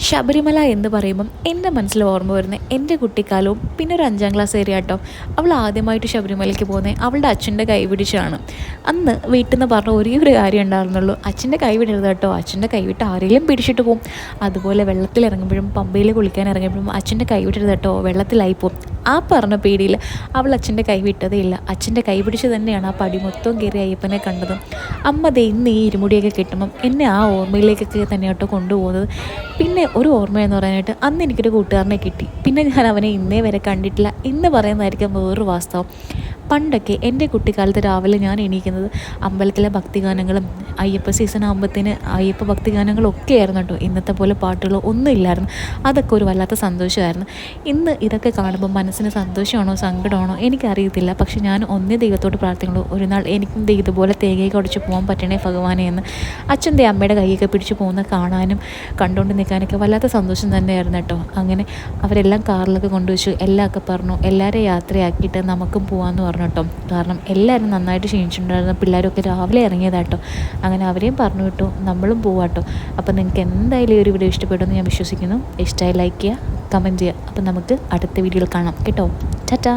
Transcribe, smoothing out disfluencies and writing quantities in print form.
ശബരിമല എന്ന് പറയുമ്പം എൻ്റെ മനസ്സിൽ ഓർമ്മ വരുന്നത് എൻ്റെ കുട്ടിക്കാലവും പിന്നെ ഒരു 5ാം ക്ലാസ് ഏരിയ കേട്ടോ. അവൾ ആദ്യമായിട്ട് ശബരിമലയ്ക്ക് പോകുന്നത് അവളുടെ അച്ഛൻ്റെ കൈ പിടിച്ചാണ്. അന്ന് വീട്ടിൽ നിന്ന് പറഞ്ഞ ഒരേ ഒരു കാര്യം ഉണ്ടായിരുന്നുള്ളൂ, അച്ഛൻ്റെ കൈ വിടരുത് കേട്ടോ, അച്ഛൻ്റെ കൈ വിട്ട് ആരെങ്കിലും പിടിച്ചിട്ട് പോകും. അതുപോലെ വെള്ളത്തിൽ ഇറങ്ങുമ്പോഴും പമ്പയിൽ കുളിക്കാൻ ഇറങ്ങുമ്പോഴും അച്ഛൻ്റെ കൈ വിടരുത് കേട്ടോ, വെള്ളത്തിലായി പോകും. ആ പറഞ്ഞ പേടിയിൽ അവൾ അച്ഛൻ്റെ കൈ വിട്ടതേ ഇല്ല. അച്ഛൻ്റെ കൈ പിടിച്ച് തന്നെയാണ് ആ പടി മൊത്തം കയറി അയ്യപ്പനെ കണ്ടത്. അമ്മ ദേ ഇന്ന് ഈ ഇരുമുടിയൊക്കെ കിട്ടുമ്പം എന്നെ ആ ഓർമ്മയിലേക്കൊക്കെ തന്നെ കേട്ടോ കൊണ്ടുപോകുന്നത്. പിന്നെ ഒരു ഓർമ്മയെന്ന് പറയാനായിട്ട് അന്ന് എനിക്കൊരു കൂട്ടുകാരനെ കിട്ടി. പിന്നെ ഞാൻ അവനെ ഇന്നേ വരെ കണ്ടിട്ടില്ല. ഇന്ന് പറയുന്നതായിരിക്കും വേറൊരു വാസ്തവം. പണ്ടൊക്കെ എൻ്റെ കുട്ടിക്കാലത്ത് രാവിലെ ഞാൻ എണീക്കുന്നത് അമ്പലത്തിലെ ഭക്തിഗാനങ്ങളും അയ്യപ്പ സീസൺ ആകുമ്പോഴത്തേന് അയ്യപ്പ ഭക്തിഗാനങ്ങളും ഒക്കെ ആയിരുന്നു കേട്ടോ. ഇന്നത്തെ പോലെ പാട്ടുകളോ ഒന്നും ഇല്ലായിരുന്നു. അതൊക്കെ ഒരു വല്ലാത്ത സന്തോഷമായിരുന്നു. ഇന്ന് ഇതൊക്കെ കാണുമ്പോൾ മനസ്സിന് സന്തോഷമാണോ സങ്കടമാണോ എനിക്കറിയത്തില്ല. പക്ഷെ ഞാൻ ഒന്നേ ദൈവത്തോട് പ്രാർത്ഥിക്കുള്ളൂ, ഒരു നാൾ എനിക്കും ഇതുപോലെ തേങ്ങയൊക്കെ ഒടിച്ച് പോകാൻ പറ്റണേ ഭഗവാനെ എന്ന്. അച്ഛൻ്റെ അമ്മയുടെ കൈയൊക്കെ പിടിച്ച് പോകുന്ന കാണാനും കണ്ടുകൊണ്ട് നിൽക്കാനൊക്കെ വല്ലാത്ത സന്തോഷം തന്നെയായിരുന്നു കേട്ടോ. അങ്ങനെ അവരെല്ലാം കാറിലൊക്കെ കൊണ്ടുവച്ചു, എല്ലാമൊക്കെ പറഞ്ഞു എല്ലാവരെയും യാത്രയാക്കിയിട്ട് നമുക്കും പോകാമെന്ന് പറഞ്ഞു കേട്ടോ. കാരണം എല്ലാവരും നന്നായിട്ട് ക്ഷീണിച്ചിട്ടുണ്ടായിരുന്നു, പിള്ളേരൊക്കെ രാവിലെ ഇറങ്ങിയതാട്ടോ. അങ്ങനെ അവരെയും പറഞ്ഞു വിട്ടു, നമ്മളും പോവാട്ടോ. അപ്പോൾ നിങ്ങൾക്ക് എന്തായാലും ഈ ഒരു വീഡിയോ ഇഷ്ടപ്പെടുമെന്ന് ഞാൻ വിശ്വസിക്കുന്നു. ഇഷ്ടമായി ലൈക്ക് ചെയ്യുക, കമൻറ്റ് ചെയ്യുക. അപ്പോൾ നമുക്ക് അടുത്ത വീഡിയോയിൽ കാണാം കേട്ടോ. ടാറ്റാ.